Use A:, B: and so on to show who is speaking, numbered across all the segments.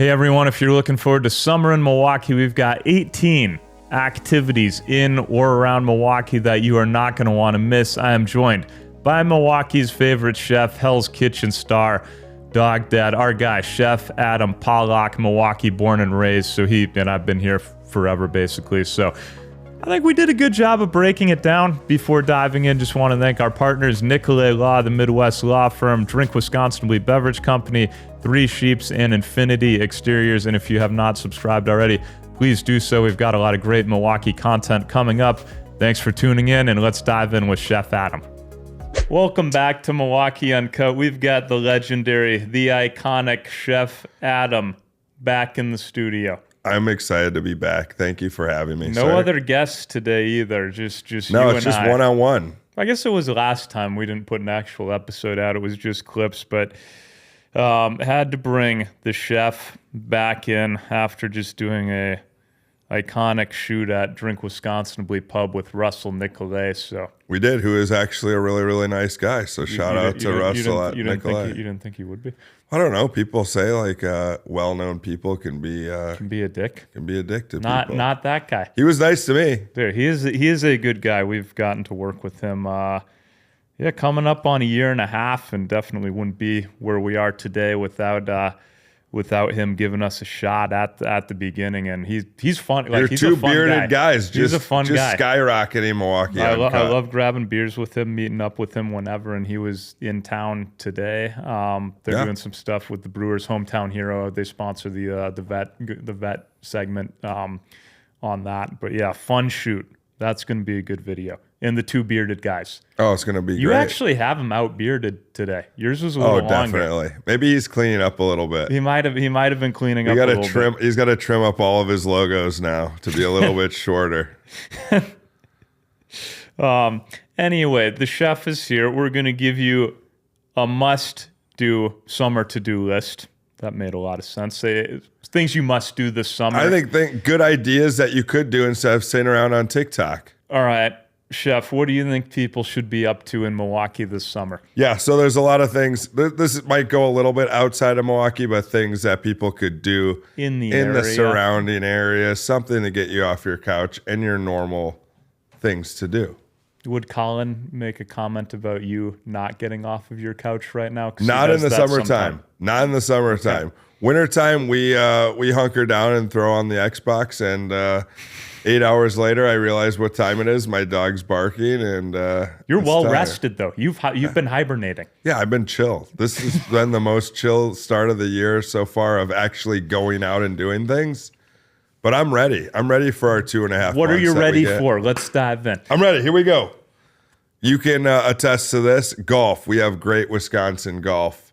A: Hey everyone, if you're looking forward to summer in Milwaukee, we've got 18 activities in or around Milwaukee that you are not going to want to miss. I am joined by Milwaukee's favorite chef, Hell's Kitchen star, Dog Dad, our guy, Chef Adam Pawlak, Milwaukee born and raised. So I've been here forever basically. So I think we did a good job of breaking it down. Before diving in, just want to thank our partners, Nicolay Law, the Midwest law firm, Drink Wisconsin Beverage Company, Three Sheeps, and Infinity Exteriors. And if you have not subscribed already, please do so. We've got a lot of great Milwaukee content coming up. Thanks for tuning in, and let's dive in with Chef Adam. Welcome back to Milwaukee Uncut. We've got the legendary, the iconic Chef Adam back in the studio.
B: I'm excited to be back. Thank you for having me.
A: No other guests today either. Just
B: no,
A: you and I.
B: it's just one-on-one.
A: I guess it was last time we didn't put an actual episode out. It was just clips, but had to bring the chef back in after just doing a iconic shoot at Drink Wisconsin Pub with Russell Nicolay. So
B: we did, who is actually a really, really nice guy. So shout out to Russell at Nicolay.
A: You didn't think he would be?
B: I don't know. People say like well-known people can be
A: a dick.
B: Can be a dick to people.
A: Not that guy.
B: He was nice to me.
A: Dude, he is a good guy. We've gotten to work with him. Coming up on a year and a half, and definitely wouldn't be where we are today without him giving us a shot at the beginning. And he's fun. Like,
B: You're two bearded guys.
A: He's a fun guy.
B: Skyrocketing Milwaukee.
A: I love grabbing beers with him, meeting up with him whenever. And he was in town today. They're doing some stuff with the Brewers' Hometown Hero. They sponsor the vet segment on that. But yeah, fun shoot. That's going to be a good video. And the two bearded guys.
B: Oh, it's going to be great.
A: You actually have him out bearded today. Yours was a little longer.
B: Oh, definitely. Maybe he's cleaning up a little bit.
A: He might have been cleaning up a little bit.
B: He's got to trim up all of his logos now to be a little bit shorter.
A: Anyway, the chef is here. We're going to give you a must-do summer to-do list. That made a lot of sense. Things you must do this summer.
B: I think good ideas that you could do instead of sitting around on TikTok.
A: All right. Chef, what do you think people should be up to in Milwaukee this summer?
B: Yeah, so there's a lot of things. This might go a little bit outside of Milwaukee, but things that people could do
A: in the
B: surrounding area, something to get you off your couch and your normal things to do.
A: Would Colin make a comment about you not getting off of your couch right now?
B: Not in the summertime. Not in the summertime. Okay. Wintertime, we hunker down and throw on the Xbox, and 8 hours later, I realize what time it is. My dog's barking, and
A: you're well rested though. You've been hibernating.
B: Yeah, I've been chill. This has been the most chill start of the year so far of actually going out and doing things. But I'm ready. I'm ready for our 2.5 months.
A: What are you ready for? Let's dive in.
B: I'm ready. Here we go. You can attest to this. Golf. We have great Wisconsin golf.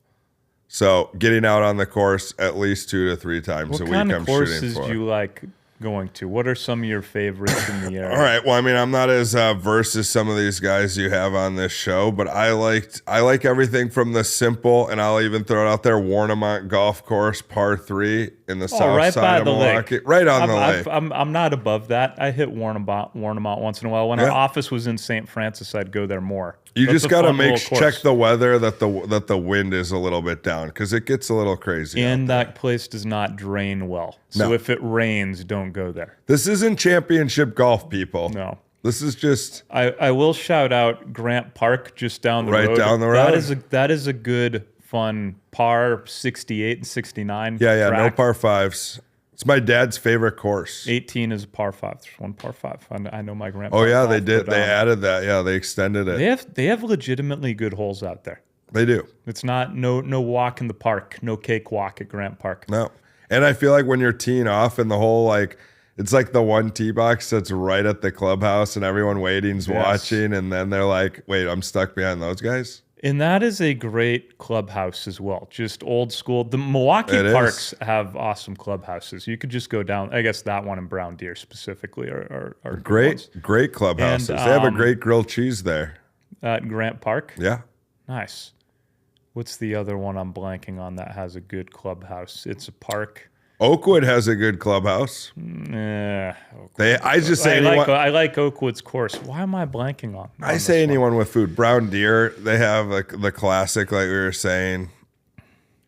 B: So getting out on the course at least 2 to 3 times a week.
A: What kind of courses do you like going to? What are some of your favorites in the area?
B: All right. Well, I mean, I'm not as versed as some of these guys you have on this show, but I like everything from the simple, and I'll even throw it out there, Warnemont Golf Course, par 3 in the south side of Milwaukee. Right on the lake.
A: I'm not above that. I hit Warnemont once in a while. When our office was in St. Francis, I'd go there more.
B: You just got to check the weather, that the wind is a little bit down, because it gets a little crazy.
A: And that place does not drain well. So if it rains, don't go there.
B: This isn't championship golf, people.
A: No.
B: This is just...
A: I will shout out Grant Park just down the road.
B: Right down the road?
A: That is a good, fun par 68 and 69
B: Yeah,
A: track.
B: no par 5s. It's my dad's favorite course.
A: 18 is a par 5. There's one par 5. I know my grandpa.
B: Oh, yeah, they did. They added that. Yeah, they extended it.
A: They have legitimately good holes out there.
B: They do.
A: It's not no walk in the park, no cakewalk at Grant Park.
B: No. And I feel like when you're teeing off and the whole, it's like the one tee box that's right at the clubhouse and everyone waiting's watching, and then they're like, wait, I'm stuck behind those guys?
A: And that is a great clubhouse as well. Just old school. The Milwaukee parks have awesome clubhouses. You could just go down. I guess that one in Brown Deer specifically are
B: great clubhouses.
A: And,
B: they have a great grilled cheese there.
A: At Grant Park?
B: Yeah.
A: Nice. What's the other one I'm blanking on that has a good clubhouse? It's a park.
B: Oakwood has a good clubhouse.
A: I like Oakwood's course. Why am I blanking on?
B: I say anyone with food. Brown Deer, they have the classic, like we were saying.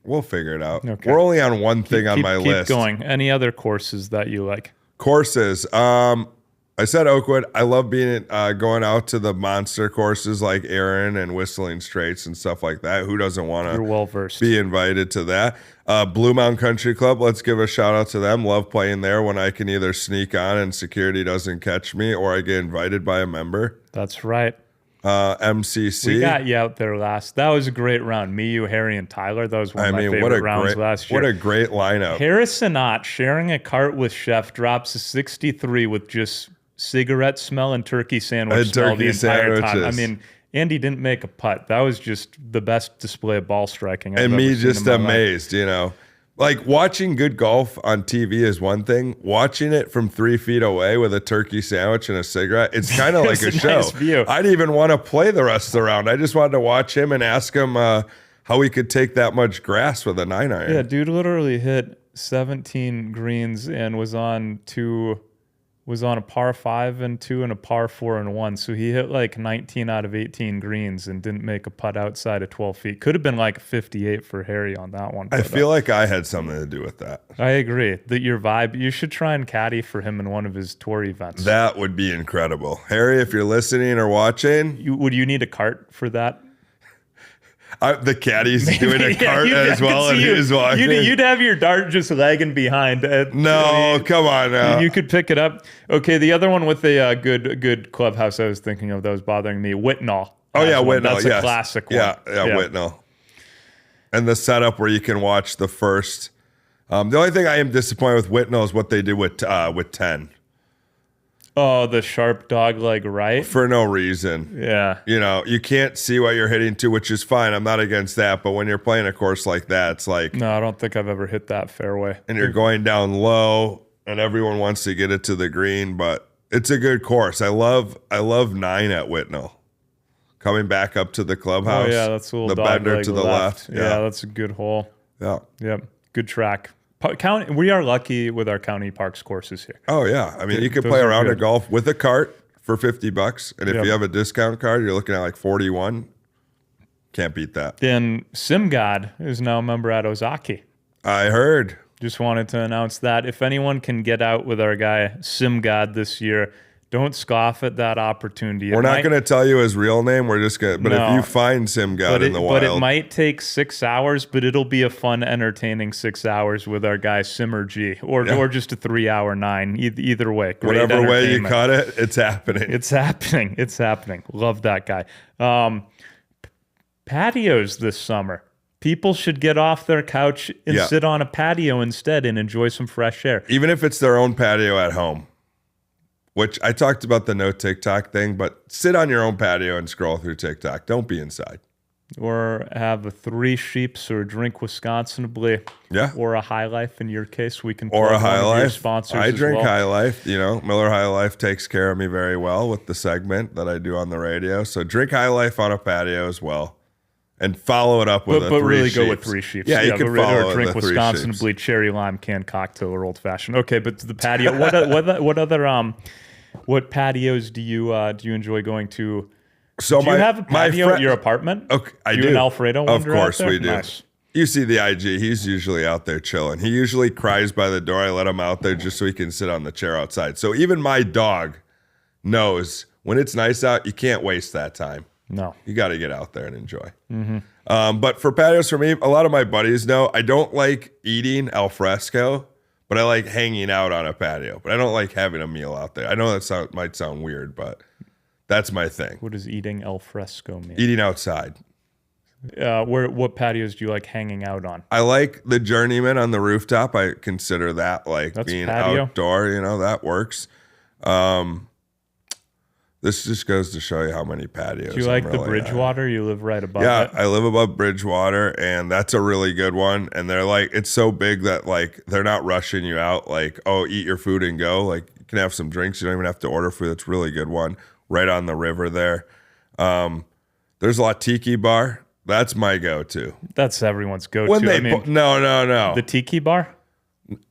B: We'll figure it out.
A: Okay.
B: We're only on one thing on my list.
A: Keep going. Any other courses that you like?
B: Courses. I said Oakwood. I love going out to the monster courses like Erin and Whistling Straits and stuff like that. Who doesn't want to
A: You're well versed.
B: Be invited to that? Blue Mountain Country Club. Let's give a shout out to them. Love playing there when I can either sneak on and security doesn't catch me, or I get invited by a member.
A: That's right.
B: MCC.
A: We got you out there last. That was a great round. Me, you, Harry, and Tyler. That was one of my favorite rounds last year.
B: What a great lineup.
A: Harrison Ott sharing a cart with Chef drops a 63 with just cigarette smell and turkey sandwich smell the entire time. I mean, Andy didn't make a putt. That was just the best display of ball striking I've
B: and
A: ever
B: me
A: seen
B: just
A: in my
B: amazed,
A: life.
B: Like watching good golf on TV is one thing. Watching it from 3 feet away with a turkey sandwich and a cigarette, it's kind of like a show.
A: Nice view.
B: I'd even want to play the rest of the round. I just wanted to watch him and ask him how he could take that much grass with a 9-iron.
A: Yeah, dude literally hit 17 greens and was on a par 5 and 2 and a par 4 and 1. So he hit like 19 out of 18 greens and didn't make a putt outside of 12 feet. Could have been like 58 for Harry on that one.
B: I feel like I had something to do with that.
A: I agree. That your vibe, you should try and caddy for him in one of his tour events.
B: That would be incredible. Harry, if you're listening or watching.
A: Would you need a cart for that?
B: The caddy's doing a cart as well, and he's walking.
A: You'd have your dart just lagging behind.
B: Come on now.
A: You could pick it up. Okay, the other one with a good clubhouse I was thinking of that was bothering me, Whitnall.
B: Oh yeah, Whitnall.
A: That's a classic one.
B: Yeah, Whitnall. And the setup where you can watch the first. The only thing I am disappointed with Whitnall is what they did with 10.
A: Oh, the sharp dog leg right?
B: For no reason.
A: Yeah.
B: You can't see what you're hitting to, which is fine. I'm not against that. But when you're playing a course like that, it's like...
A: No, I don't think I've ever hit that fairway.
B: And you're going down low, and everyone wants to get it to the green, but it's a good course. I love 9 at Whitnall. Coming back up to the clubhouse.
A: Oh, yeah, that's a little
B: the
A: dog
B: bender
A: leg
B: to the left.
A: Yeah, that's a good hole.
B: Yeah.
A: Yep, good track. We are lucky with our county parks courses here.
B: Oh yeah, I mean you can play around at golf with a cart for $50, and if you have a discount card, you're looking at like 41. Can't beat that.
A: Then SimGod is now a member at Ozaki.
B: I heard.
A: Just wanted to announce that if anyone can get out with our guy SimGod this year, don't scoff at that opportunity.
B: We're not going to tell you his real name. We're just going to, but if you find SimGod in the wild.
A: But it might take 6 hours, but it'll be a fun, entertaining 6 hours with our guy Simmer G, or just a 3-hour 9. Either way. Great
B: Whatever way you cut it, it's happening.
A: It's happening. It's happening. Love that guy. Patios this summer. People should get off their couch and sit on a patio instead and enjoy some fresh air.
B: Even if it's their own patio at home. Which I talked about the no TikTok thing, but sit on your own patio and scroll through TikTok. Don't be inside.
A: Or have a 3 Sheeps or drink Wisconsinably.
B: Yeah.
A: Or a High Life in your case. We can
B: or a High Life.
A: Sponsors
B: I drink
A: well.
B: High Life. Miller High Life takes care of me very well with the segment that I do on the radio. So drink High Life on a patio as well. And follow it up with a 3
A: really
B: Sheeps.
A: Go with 3 Sheeps.
B: Yeah, you can follow
A: or drink
B: the 3
A: Wisconsinably cherry lime canned cocktail or old fashioned. Okay, but to the patio. What other what patios do you enjoy going to?
B: So
A: do you have a patio at your apartment?
B: Okay, I do.
A: You and Alfredo wander
B: Of course
A: out there?
B: we do.
A: Nice.
B: You see the IG. He's usually out there chilling. He usually cries by the door. I let him out there just so he can sit on the chair outside. So even my dog knows when it's nice out, you can't waste that time.
A: No.
B: You got to get out there and enjoy. Mm-hmm. But for patios, for me, a lot of my buddies know I don't like eating al fresco, but I like hanging out on a patio. But I don't like having a meal out there. I know that might sound weird, but that's my thing.
A: What does eating al fresco mean?
B: Eating outside.
A: What patios do you like hanging out on?
B: I like the Journeyman on the rooftop. I consider that that's being patio. Outdoor. That works. This just goes to show you how many patios.
A: Do you like the Bridgewater? You live right above it?
B: Yeah, I live above Bridgewater, and that's a really good one. And they're like, it's so big that like they're not rushing you out. Like, oh, eat your food and go. Like, you can have some drinks. You don't even have to order food. That's a really good one. Right on the river there. There's La Tiki Bar. That's my go-to.
A: That's everyone's go-to.
B: No.
A: The Tiki Bar?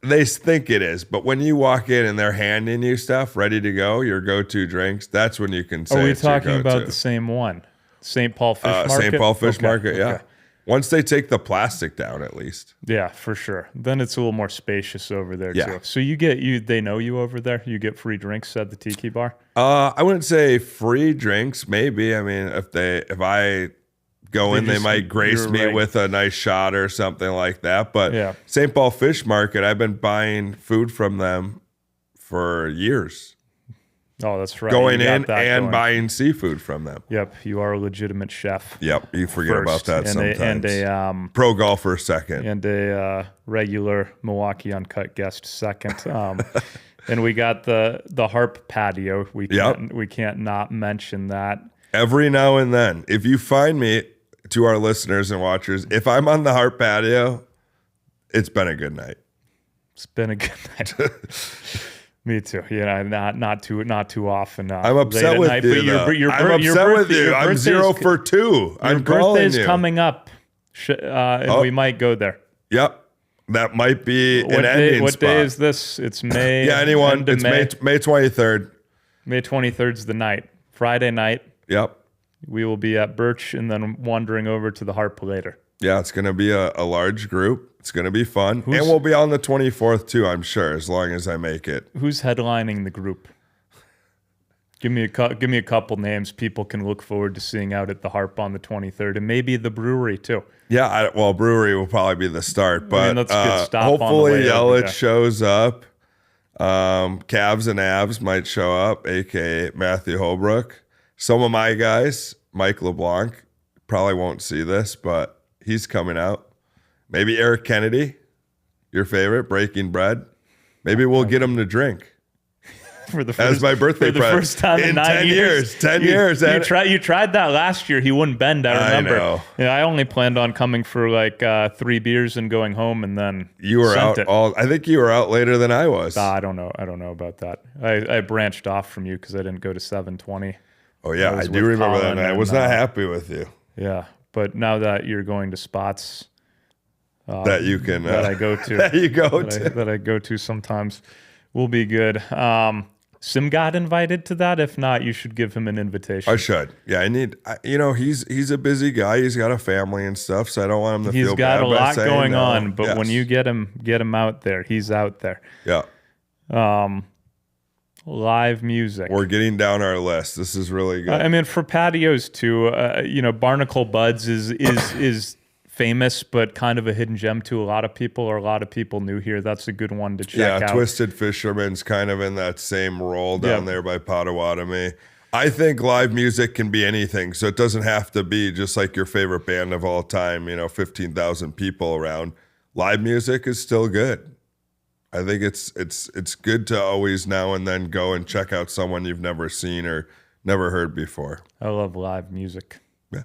B: They think it is, but when you walk in and they're handing you stuff ready to go, your go-to drinks, that's when you can say.
A: Are we talking about the same one? St. Paul Fish Market?
B: St. Paul Fish Market, yeah. Once they take the plastic down, at least.
A: Yeah, for sure. Then it's a little more spacious over there
B: Yeah.
A: too. So they know you over there. You get free drinks at the Tiki Bar.
B: I wouldn't say free drinks. Maybe. I mean, if I go in, they might grace me with a nice shot or something like that. But St. Paul Fish Market, I've been buying food from them for years.
A: Oh, that's right.
B: Going in and buying seafood from them.
A: Yep, you are a legitimate chef.
B: Yep, you forget about that sometimes.
A: And a
B: pro golfer second.
A: And a regular Milwaukee Uncut guest second. And we got the Harp patio. We can't not mention that.
B: Every now and then, if you find me, to our listeners and watchers, if I'm on the Harp patio, it's been a good night.
A: It's been a good night. Me too. Not too often.
B: I'm upset with you. I'm upset with you. I'm 0 for 2.
A: Your birthday's coming up, and we might go there.
B: Yep, that might be an ending spot.
A: What day is this? It's May.
B: Yeah, anyone. It's May 23rd.
A: May 23rd is the night. Friday night.
B: Yep.
A: We will be at Birch and then wandering over to the Harp later.
B: Yeah, it's going to be a large group. It's going to be fun. And we'll be on the 24th too, I'm sure, as long as I make it.
A: Who's headlining the group? Give me a couple names people can look forward to seeing out at the Harp on the 23rd, and maybe the brewery too.
B: Yeah, brewery will probably be the start, but
A: that's a good stop
B: hopefully Yelich shows up. Calves and Abs might show up, a.k.a. Matthew Holbrook. Some of my guys, Mike LeBlanc, probably won't see this, but he's coming out. Maybe Eric Kennedy, your favorite, Breaking Bread. Maybe we'll get him to drink. As my birthday present.
A: First time in
B: 10 years. 10 years.
A: You tried that last year. He wouldn't bend, I remember.
B: I know.
A: Yeah, I only planned on coming for like 3 beers and going home, and then
B: you were out. I think you were out later than I was.
A: I don't know about that. I branched off from you because I didn't go to 720.
B: Oh yeah, I do remember that. I was not happy with you.
A: Yeah, but now that you're going to spots
B: that you can
A: that I go to, that I go to sometimes, will be good. Sim got invited to that. If not, you should give him an invitation.
B: I should. Yeah, he's a busy guy. He's got a family and stuff, so I don't want him to feel bad.
A: He's got a lot going on, but when you get him out there, he's out there.
B: Yeah.
A: Live music.
B: We're getting down our list. This is really good.
A: I mean, for patios too, Barnacle Buds is famous, but kind of a hidden gem to a lot of people, or a lot of people new here. That's a good one to check out.
B: Yeah, Twisted Fisherman's kind of in that same role down there by Potawatomi. I think live music can be anything, so it doesn't have to be just like your favorite band of all time, 15,000 people around. Live music is still good. I think it's good to always now and then go and check out someone you've never seen or never heard before.
A: I love live music.
B: Yeah.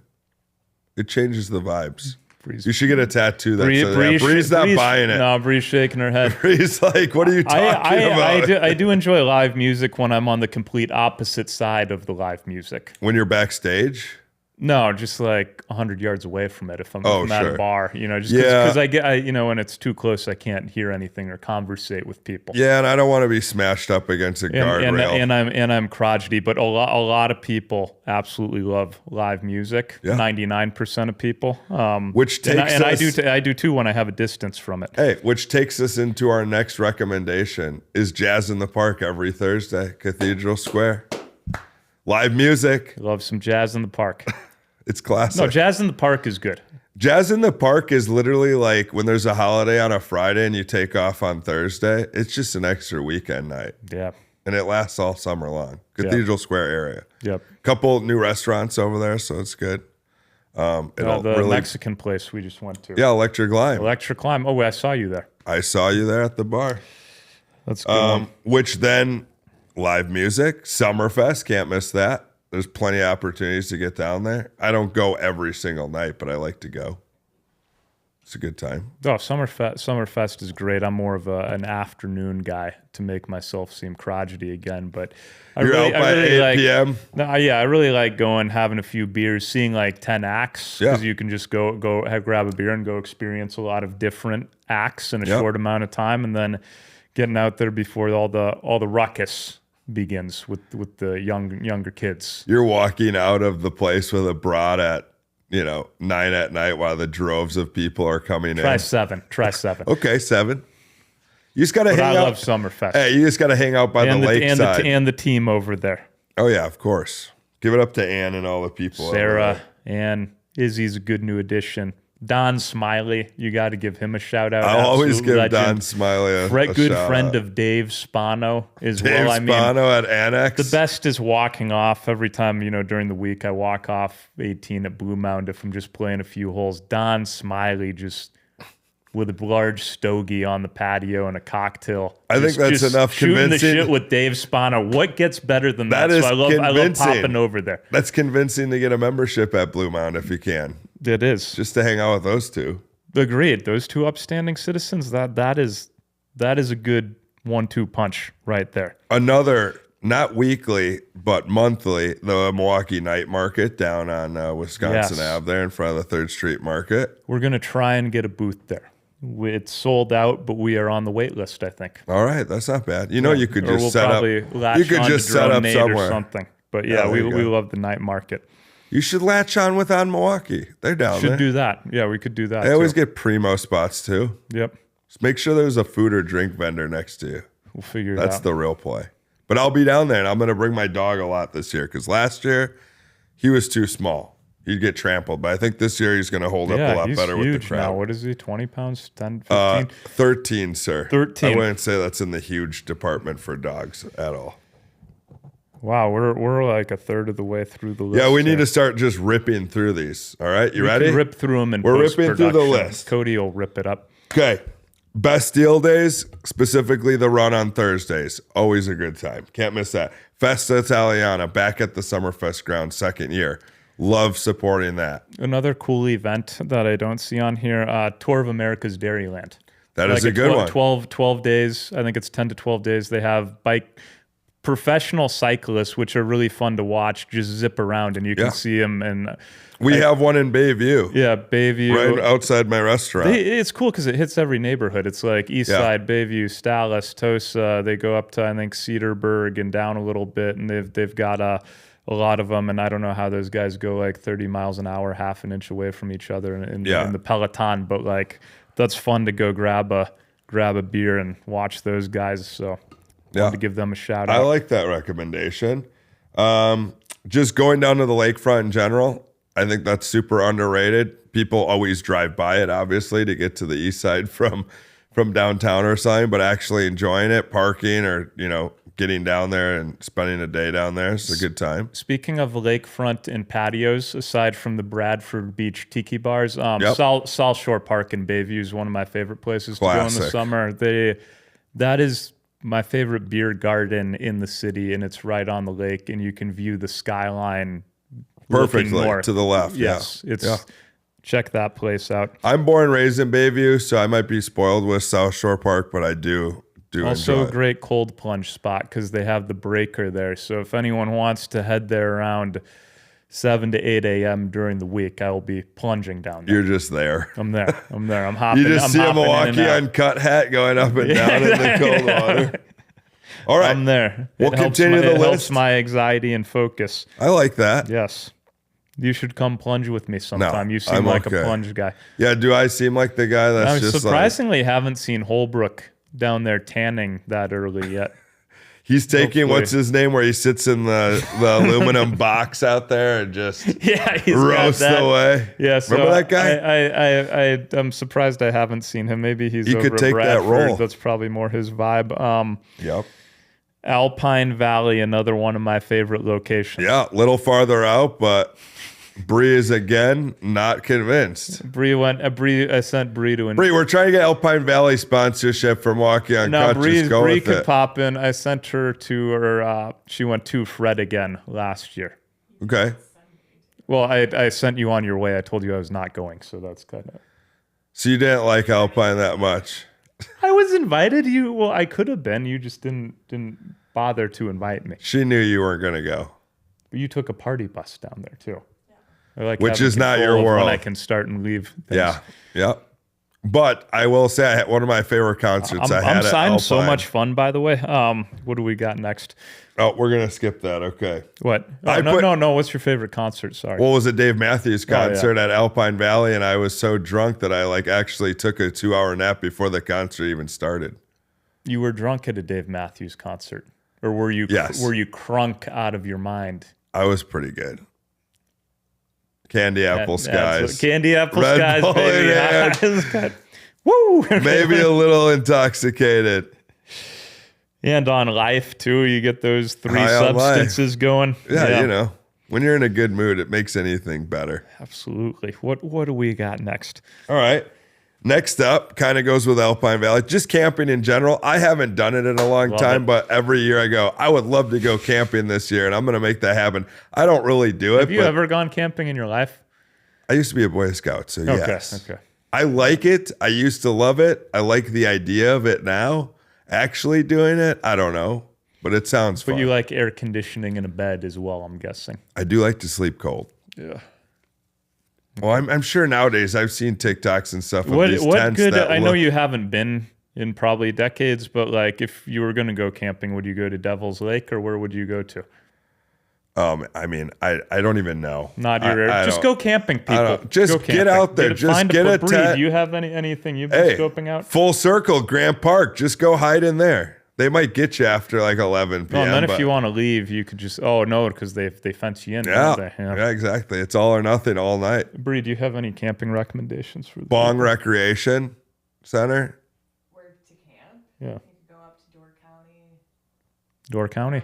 B: It changes the vibes. You should get a tattoo that says that. Bree's not buying it.
A: No, Bree's shaking her head.
B: Bree's like, what are you talking about?
A: I do enjoy live music when I'm on the complete opposite side of the live music.
B: When you're backstage?
A: No, just like 100 yards away from it. If I'm at a bar, just because when it's too close, I can't hear anything or conversate with people.
B: Yeah, and I don't want to be smashed up against a guardrail.
A: And I'm crotchety, but a lot of people absolutely love live music.
B: Yeah.
A: 99% of people,
B: which takes
A: I do too when I have a distance from it.
B: Hey, which takes us into our next recommendation is Jazz in the Park every Thursday, Cathedral Square. Live music.
A: Love some Jazz in the Park.
B: It's classic.
A: No, Jazz in the Park is good.
B: Jazz in the Park is literally like when there's a holiday on a Friday and you take off on Thursday. It's just an extra weekend night.
A: Yeah.
B: And it lasts all summer long. Cathedral Square area.
A: Yep.
B: Couple new restaurants over there, so it's good.
A: The Mexican place we just went to.
B: Yeah, Electric Lime.
A: Electric Lime. Oh, I saw you there.
B: I saw you there at the bar.
A: That's good.
B: Which then, live music, Summerfest, can't miss that. There's plenty of opportunities to get down there. I don't go every single night, but I like to go. It's a good time.
A: Oh, Summerfest is great. I'm more of an afternoon guy to make myself seem crotchety again. But
B: You're out by 8 p.m.?
A: No, yeah, I really like going, having a few beers, seeing like 10 acts. Because you can just grab a beer and go experience a lot of different acts in a short amount of time. And then getting out there before all the ruckus begins with the younger kids.
B: You're walking out of the place with a broad at 9 at night while the droves of people are coming
A: Try
B: in.
A: 7. Try 7.
B: Okay, 7. You just got to hang out.
A: I love Summerfest.
B: Hey, you just got to hang out by the lakeside.
A: And the team over there.
B: Oh, yeah, of course. Give it up to Ann and all the people.
A: Sarah, Ann, Izzy's a good new addition. Don Smiley, you got to give him a shout out.
B: I'll always give
A: legend.
B: Don Smiley a
A: good
B: shout
A: friend
B: out.
A: of Dave Spano as
B: Dave
A: well.
B: Spano at Annex.
A: The best is walking off every time, during the week I walk off 18 at Blue Mound if I'm just playing a few holes. Don Smiley just with a large stogie on the patio and a cocktail.
B: I think that's enough
A: shooting
B: convincing.
A: the shit with Dave Spano. What gets better than that?
B: That is
A: I love
B: convincing.
A: popping over there.
B: That's convincing to get a membership at Blue Mound if you can.
A: It is.
B: Just to hang out with those two.
A: Agreed. Those two upstanding citizens, that is a good 1-2 punch right there.
B: Another, not weekly, but monthly, the Milwaukee Night Market down on Wisconsin Ave there in front of the 3rd Street Market.
A: We're going to try and get a booth there. It's sold out, but we are on the wait list, I think.
B: All right, that's not bad. You could just
A: we'll
B: set up.
A: You
B: could just set up somewhere
A: or something. But yeah, we love the night market.
B: You should latch on with On Milwaukee. They're down there.
A: Should do that. Yeah, we could do that.
B: They always get primo spots too.
A: Yep.
B: Just make sure there's a food or drink vendor next to you.
A: We'll figure it out.
B: That's the real play. But I'll be down there, and I'm going to bring my dog a lot this year because last year he was too small. He'd get trampled. But I think this year he's going to hold up a lot better with the crowd.
A: Now. What is he, 20 pounds, 10, 15?
B: 13, sir.
A: 13.
B: I wouldn't say that's in the huge department for dogs at all.
A: Wow, we're like a third of the way through the list.
B: Yeah, we need to start just ripping through these. All right, you ready?
A: Can rip through them and
B: we're ripping through the list.
A: Cody will rip it up.
B: Okay. Best deal days, specifically the run on Thursdays. Always a good time. Can't miss that. Festa Italiana, back at the Summerfest ground, 2nd year. Love supporting that.
A: Another cool event that I don't see on here, Tour of America's Dairyland.
B: That is a good one.
A: 12 days. I think it's 10 to 12 days. They have professional cyclists, which are really fun to watch, just zip around and you can see them. And
B: we have one in Bayview.
A: Yeah, Bayview.
B: Right outside my restaurant.
A: It's cool because it hits every neighborhood. It's like East Side, Bayview, Stallis, Tosa. They go up to, I think, Cedarburg and down a little bit. And they've got a lot of them. And I don't know how those guys go like 30 miles an hour, half an inch away from each other in the peloton. But like, that's fun to go grab a beer and watch those guys. So to give them a shout out.
B: I like that recommendation. Just going down to the lakefront in general, I think that's super underrated. People always drive by it, obviously, to get to the east side from downtown or something, but actually enjoying it, parking or, getting down there and spending a day down there. It's a good time.
A: Speaking of lakefront and patios, aside from the Bradford Beach Tiki Bars, South Shore Park in Bayview is one of my favorite places to go in the summer. That is my favorite beer garden in the city, and it's right on the lake, and you can view the skyline
B: perfectly
A: north.
B: To the left.
A: Yes, check that place out.
B: I'm born and raised in Bayview, so I might be spoiled with South Shore Park, but I do
A: also
B: enjoy
A: a great cold plunge spot because they have the breaker there. So if anyone wants to head there around 7 to 8 a.m. during the week, I will be plunging down there.
B: You're just there.
A: I'm there. I'm hopping.
B: You just see a Milwaukee uncut hat going up and down in the cold water. All right.
A: I'm there.
B: We'll continue the list.
A: It helps my anxiety and focus.
B: I like that.
A: Yes. You should come plunge with me sometime.
B: No,
A: you seem like a plunge guy.
B: Yeah, do I seem like the guy that's just
A: surprisingly haven't seen Holbrook down there tanning that early yet.
B: He's taking, what's his name, where he sits in the aluminum box out there and just roast away.
A: Yeah, so
B: remember that guy?
A: I'm surprised I haven't seen him. Maybe he's over
B: could take
A: at Bradford.
B: that role.
A: That's probably more his vibe.
B: Yep.
A: Alpine Valley, another one of my favorite locations.
B: Yeah, a little farther out, but Bree is again not convinced.
A: I sent Bree to
B: Bree, we're trying to get Alpine Valley sponsorship from Milwaukee Uncut.
A: Bree could pop in. I sent her to her. She went to Fred again last year.
B: Okay.
A: Well, I sent you on your way. I told you I was not going, so that's kind of.
B: So you didn't like Alpine that much?
A: I was invited. Well, I could have been. You just didn't bother to invite me.
B: She knew you weren't going to go.
A: But you took a party bus down there too.
B: Which is not your world.
A: When I can start and leave things.
B: Yeah. But I will say, I had one of my favorite concerts I had
A: I'm
B: at
A: signing
B: Alpine.
A: so much fun, by the way. What do we got next?
B: Oh, we're gonna skip that. Okay.
A: What? Oh, no. What's your favorite concert? Sorry.
B: What was a Dave Matthews concert at Alpine Valley, and I was so drunk that I actually took a 2-hour nap before the concert even started.
A: You were drunk at a Dave Matthews concert, or were you?
B: Yes.
A: Were you crunk out of your mind?
B: I was pretty good. Candy apple skies.
A: Candy apple
B: Red
A: skies,
B: Bull
A: baby. Woo!
B: Maybe a little intoxicated.
A: And on life too, you get those 3
B: High on
A: substances going.
B: Yeah, when you're in a good mood, it makes anything better.
A: Absolutely. What do we got next?
B: All right. Next up, kind of goes with Alpine Valley, just camping in general. I haven't done it in a long time, but every year I go, I would love to go camping this year, and I'm going to make that happen. I don't really do it.
A: Have you ever gone camping in your life?
B: I used to be a Boy Scout, so yes.
A: Okay.
B: I like it. I used to love it. I like the idea of it now. Actually doing it, I don't know, but it sounds fun.
A: But you like air conditioning in a bed as well, I'm guessing.
B: I do like to sleep cold.
A: Yeah.
B: Well, I'm sure nowadays I've seen TikToks and stuff.
A: What good? I know you haven't been in probably decades, but like if you were going to go camping, would you go to Devil's Lake or where would you go to?
B: I mean, I don't even know.
A: Not your area. Just go camping, people.
B: Just get out there. Just get a tent.
A: Do you have anything you've been scoping out?
B: Full Circle, Grant Park. Just go hide in there. They might get you after like 11 p.m.
A: No, and then if you want to leave, you could just, because they fence you in.
B: Yeah, exactly. It's all or nothing all night.
A: Bree, do you have any camping recommendations for
B: Bong Recreation Center?
C: Where to camp?
A: Yeah.
C: You could go up to Door County.
A: Door County?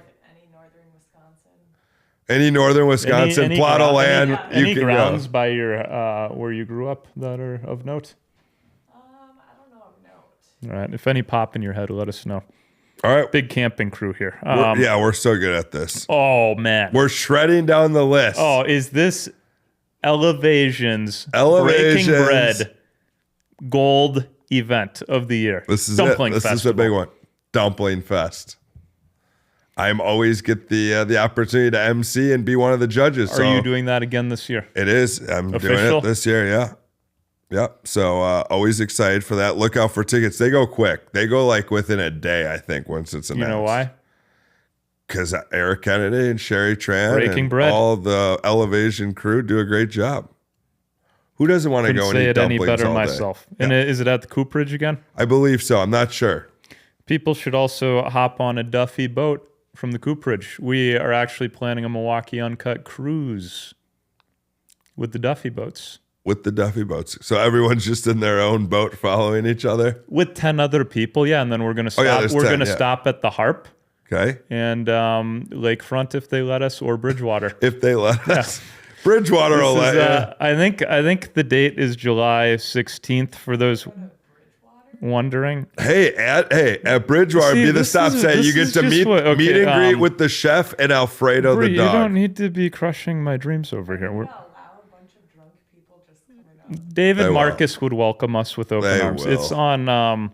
C: Any northern Wisconsin.
B: Any plot of land.
A: Any grounds by your where you grew up that are of note?
C: I don't know of note.
A: All right. If any pop in your head, let us know.
B: All right.
A: Big camping crew here.
B: We're so good at this.
A: Oh, man.
B: We're shredding down the list.
A: Oh, is this Elevation's Breaking Bread Gold event of the year?
B: This is
A: Dumpling
B: it. This is the big one. Dumpling Fest. I'm always get the opportunity to MC and be one of the judges.
A: Are you doing that again this year?
B: It is. I'm doing it this year, yeah. Yep. So always excited for that. Look out for tickets. They go quick. They go like within a day, I think, once it's announced.
A: You know why?
B: Because Eric Kennedy and Sherry Tran
A: Breaking
B: and
A: Bread.
B: all the Elevation crew do a great job. Who doesn't want to go and eat dumplings all day?
A: Couldn't say it any better myself. Yeah. And is it at the Cooperage again?
B: I believe so. I'm not sure.
A: People should also hop on a Duffy boat from the Cooperage. We are actually planning a Milwaukee Uncut cruise with the Duffy boats.
B: With the Duffy boats. So everyone's just in their own boat following each other?
A: With 10 other people, yeah. And then we're going to stop. We're going to stop at the Harp.
B: Okay.
A: And Lakefront if they let us, or Bridgewater.
B: If they let us. Bridgewater will let you.
A: I think the date is July 16th for those wondering.
B: Hey, at Bridgewater, be the stop saying you get to meet and greet with the chef and Alfredo the dog.
A: You don't need to be crushing my dreams over here. David Marcus would welcome us with open arms.
B: Will.
A: It's on.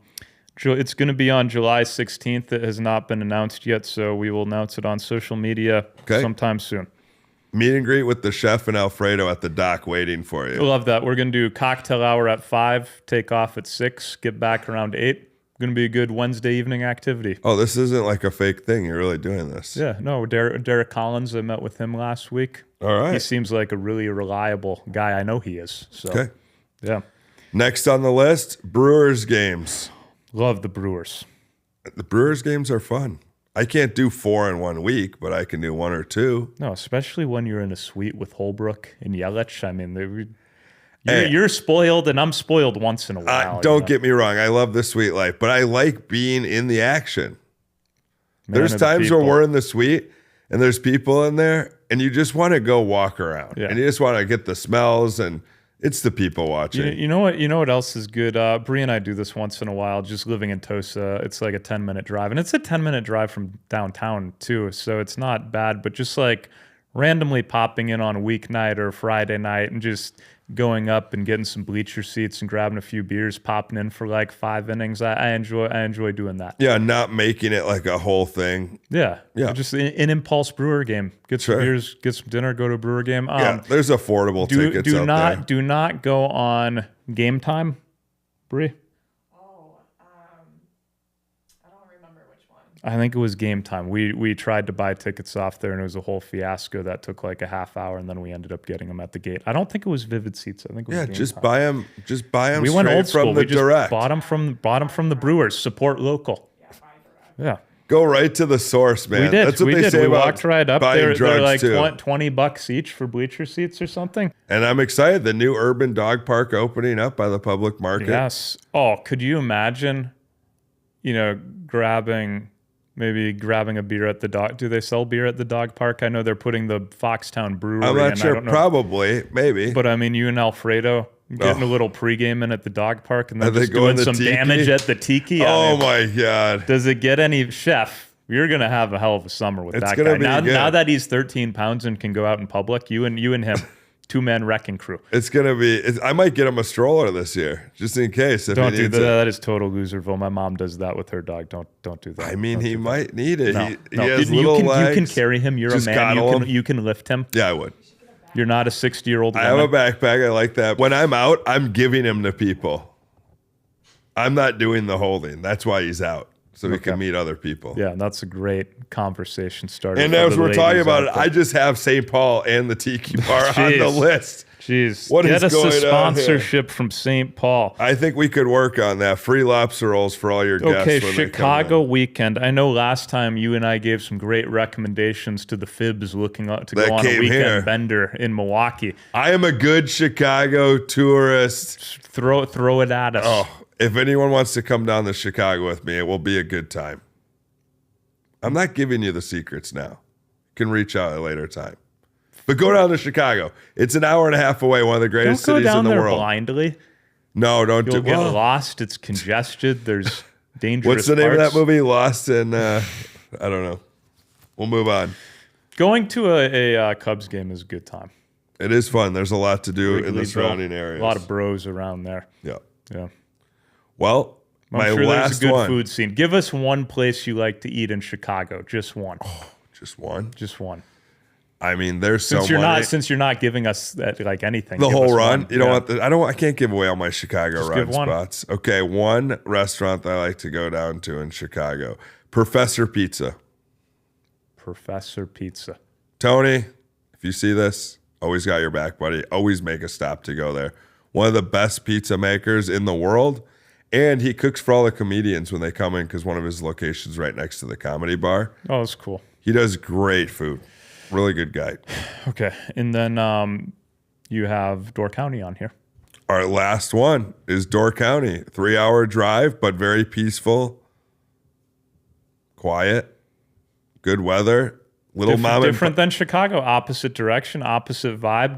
A: It's going to be on July 16th. It has not been announced yet, so we will announce it on social media sometime soon.
B: Meet and greet with the chef and Alfredo at the dock waiting for you.
A: I love that. We're going to do cocktail hour at 5, take off at 6, get back around 8. Going to be a good Wednesday evening activity.
B: Oh, this isn't like a fake thing. You're really doing this.
A: Yeah, no, Derek Collins, I met with him last week.
B: All right.
A: He seems like a really reliable guy. I know he is. So, yeah.
B: Next on the list, Brewers games.
A: Love the Brewers.
B: The Brewers games are fun. I can't do 4 in 1 week, but I can do 1 or 2.
A: No, especially when you're in a suite with Holbrook and Yelich. I mean, you're spoiled, and I'm spoiled once in a while.
B: Don't get me wrong. I love the sweet life, but I like being in the action. There's times where we're in the suite, and there's people in there, and you just want to go walk around. Yeah. And you just want to get the smells, and it's the people watching.
A: You know what? You know what else is good? Bree and I do this once in a while. Just living in Tosa, it's like a 10-minute drive, and it's a 10-minute drive from downtown too. So it's not bad. But just like randomly popping in on a weeknight or Friday night and just going up and getting some bleacher seats and grabbing a few beers, popping in for like 5 innings. I enjoy doing that.
B: Yeah, not making it like a whole thing.
A: Yeah. Just an impulse Brewer game. Get some beers, get some dinner, go to a Brewer game.
B: There's affordable tickets out there.
A: Do not go on Game Time Bree?
C: Oh, I don't remember which one.
A: I think it was game time. We tried to buy tickets off there, and it was a whole fiasco that took like a half hour, and then we ended up getting them at the gate. I don't think it was Vivid Seats. I think it was
B: Yeah,
A: game
B: just
A: time.
B: buy them. Just buy them.
A: We went old school.
B: From the
A: We just
B: direct.
A: bought them from the Brewers. Support local.
C: Yeah, buy direct.
A: Yeah.
B: Go right to the source, man.
A: We did.
B: That's what
A: we
B: they
A: did.
B: say
A: We
B: about
A: walked right up
B: buying
A: there. They're
B: drugs,
A: like
B: too.
A: $20 each for bleacher seats or something.
B: And I'm excited. The new urban dog park opening up by the public market.
A: Yes. Oh, could you imagine, grabbing a beer at the dog? Do they sell beer at the dog park? I know they're putting the Foxtown Brewery
B: I'm not
A: in.
B: sure.
A: I don't know.
B: Probably. Maybe.
A: But I mean, you and Alfredo getting a little pregame in at the dog park and then
B: Are they
A: just
B: going
A: doing
B: to
A: some
B: Tiki?
A: damage at the Tiki.
B: Oh, my God.
A: Does it get any chef? You're gonna have a hell of a summer with
B: It's
A: that
B: gonna
A: guy.
B: be
A: Now,
B: good.
A: now that he's 13 pounds and can go out in public, you and him, 2-man wrecking crew.
B: It's going to be. I might get him a stroller this year, just in case. If
A: Don't
B: he
A: do
B: needs
A: that.
B: it.
A: That is total loserville. My mom does that with her dog. Don't do that.
B: I mean,
A: Don't
B: he
A: do that.
B: might need it.
A: No,
B: He
A: no.
B: has
A: You
B: little
A: can,
B: legs.
A: you can carry him. You're
B: Just
A: a man.
B: coddle him.
A: You can lift him.
B: Yeah, I would.
A: You're not a 60-year-old
B: I have
A: woman.
B: a backpack. I like that. When I'm out, I'm giving him to people. I'm not doing the holding. That's why he's out, so he can meet other people.
A: Yeah, that's a great conversation starter.
B: And
A: for
B: as
A: the
B: we're talking
A: ladies
B: about
A: out
B: it,
A: there.
B: I just have St. Paul and the Tiki Bar on the
A: Jeez.
B: list.
A: Jeez,
B: What
A: get
B: is
A: us
B: going
A: a
B: on here?
A: sponsorship from St. Paul.
B: I think we could work on that. Free lobster rolls for all your guests.
A: Okay,
B: when
A: Chicago
B: they come
A: weekend. I know last time you and I gave some great recommendations to the Fibs looking up to
B: That
A: go on a
B: came
A: weekend
B: here.
A: bender in Milwaukee.
B: in. I am a good Chicago tourist.
A: Throw it at us.
B: Oh, if anyone wants to come down to Chicago with me, it will be a good time. I'm not giving you the secrets now. You can reach out at a later time. But go down to Chicago. It's an hour and a half away, one of the
A: Don't
B: greatest
A: go
B: cities
A: down
B: in the
A: there
B: world.
A: blindly.
B: No, don't
A: You'll
B: do
A: get
B: well,
A: lost. It's congested. There's dangerous
B: what's the name of
A: parts.
B: that movie? Lost in, I don't know. We'll move on.
A: Going to a Cubs game is a good time.
B: It is fun. There's a lot to do in the
A: Wrigleyville,
B: surrounding areas.
A: A lot of bros around there.
B: Yeah.
A: Yeah.
B: Well,
A: I'm
B: my
A: sure there's
B: last
A: a good
B: one.
A: food scene. Give us one place you like to eat in Chicago. Just one.
B: Just one.
A: Just one.
B: I mean, there's so
A: Since you're not giving us that, like anything.
B: the
A: give
B: whole
A: us
B: run.
A: one.
B: You don't
A: Yeah.
B: want I can't give away all my Chicago
A: Just
B: run
A: give one.
B: spots. Okay, one restaurant that I like to go down to in Chicago. Professor Pizza.
A: Professor Pizza.
B: Tony, if you see this, always got your back, buddy. Always make a stop to go there. One of the best pizza makers in the world. And he cooks for all the comedians when they come in because one of his locations right next to the comedy bar.
A: Oh, that's cool.
B: He does great food. Really good guy.
A: Okay. And then you have Door County on here.
B: Our last one is Door County. 3-hour drive, but very peaceful. Quiet. Good weather. Little mom and
A: Different than Chicago. Opposite direction, opposite vibe.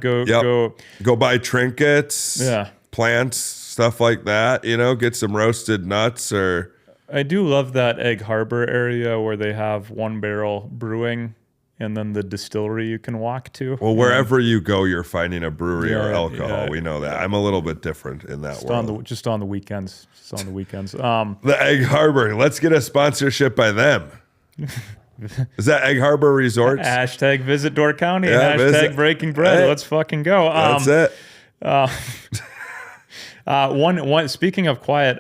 B: Go buy trinkets,
A: Yeah.
B: plants, stuff like that. Get some roasted nuts or
A: I do love that Egg Harbor area where they have one barrel brewing and then the distillery you can walk to.
B: wherever you go, you're finding a brewery or
A: Yeah,
B: alcohol.
A: yeah.
B: We know that. I'm a little bit different in that world.
A: Just on the weekends.
B: The Egg Harbor. Let's get a sponsorship by them. Is that Egg Harbor Resorts?
A: Hashtag visit Door County
B: Yeah,
A: and hashtag
B: visit.
A: breaking bread.
B: Hey.
A: Let's fucking go.
B: That's it.
A: One. Speaking of quiet,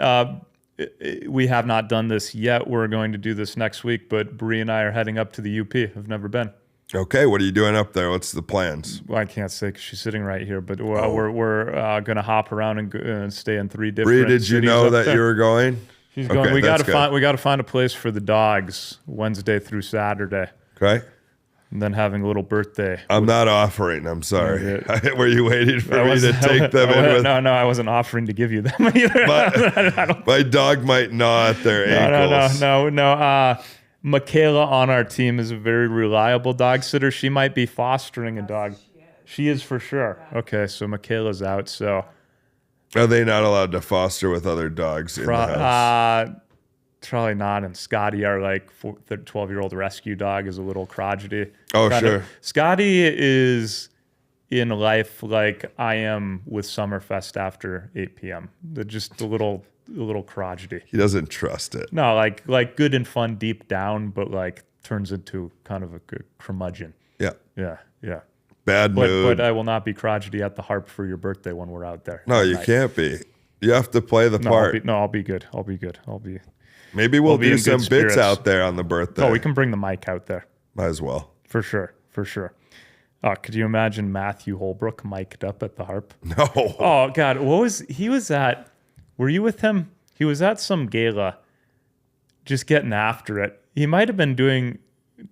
A: we have not done this yet. We're going to do this next week, but Bree and I are heading up to the UP. I've never been.
B: Okay, what are you doing up there? What's the plans?
A: Well, I can't say because she's sitting right here, but we're going to hop around and stay in 3 different.
B: Bree, did you
A: cities
B: know
A: up
B: that
A: there.
B: you were going?
A: She's going.
B: Okay,
A: We got
B: that's
A: to
B: good.
A: find a place for the dogs Wednesday through Saturday,
B: Okay.
A: and then having a little birthday.
B: I'm not offering. I'm sorry. Were you waiting for
A: I
B: me to
A: wasn't-
B: take them in with?
A: No, I wasn't offering to give you them either.
B: My dog might gnaw at their ankles.
A: No. Michaela on our team is a very reliable dog sitter. She might be fostering a dog. She is for sure. Okay, so Michaela's out. So
B: Are they not allowed to foster with other dogs in the house?
A: probably not. And Scotty, our 12-year-old rescue dog, is a little crotchety.
B: Oh, sure.
A: Scotty is in life like I am with Summerfest after 8 p.m. They're just a little crotchety.
B: He doesn't trust it.
A: No, like good and fun deep down, but turns into kind of a good curmudgeon.
B: Yeah.
A: Yeah.
B: Bad mood.
A: But I will not be crotchety at the harp for your birthday when we're out there.
B: No,
A: at
B: you
A: night.
B: can't be. You have to play the part.
A: I'll be good.
B: Maybe we'll
A: be
B: do
A: in
B: some
A: good
B: bits
A: spirits.
B: out there on the birthday.
A: Oh, we can bring the mic out there.
B: Might as well.
A: For sure. Could you imagine Matthew Holbrook mic'd up at the harp?
B: No.
A: Oh God, he was at? Were you with him? He was at some gala, just getting after it. He might have been doing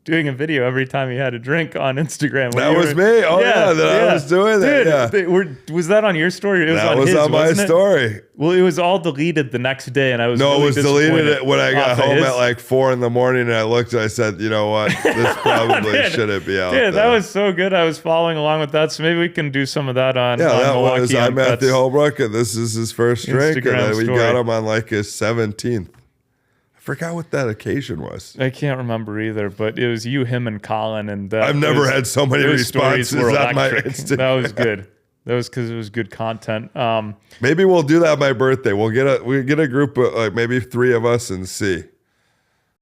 A: a video every time he had a drink on Instagram.
B: That was me. Oh yeah, I was doing that.
A: Dude, was that on your story? It was
B: That
A: on
B: was
A: his,
B: on my
A: wasn't it?
B: story.
A: Well, it was all deleted the next day, and I was
B: No,
A: really
B: it was deleted
A: disappointed
B: when I got
A: off of
B: home
A: his.
B: at like 4 a.m. and I looked and I said, you know what? This probably
A: Dude,
B: shouldn't be out
A: Dude,
B: there.
A: that was so good. I was following along with that, so maybe we can do some of that on
B: that
A: Milwaukee
B: was I'm
A: Uncuts.
B: Matthew Holbrook, and this is his first drink, and
A: Instagram
B: then we
A: story.
B: got him on like his 17th. I forgot what that occasion was.
A: I can't remember either, but it was you, him, and Colin, and
B: I've never had so many
A: those stories
B: responses
A: were
B: on my
A: electric.
B: Instagram.
A: That was good. That was because it was good content.
B: Maybe we'll do that on my birthday. We'll get a group of like maybe 3 of us and see.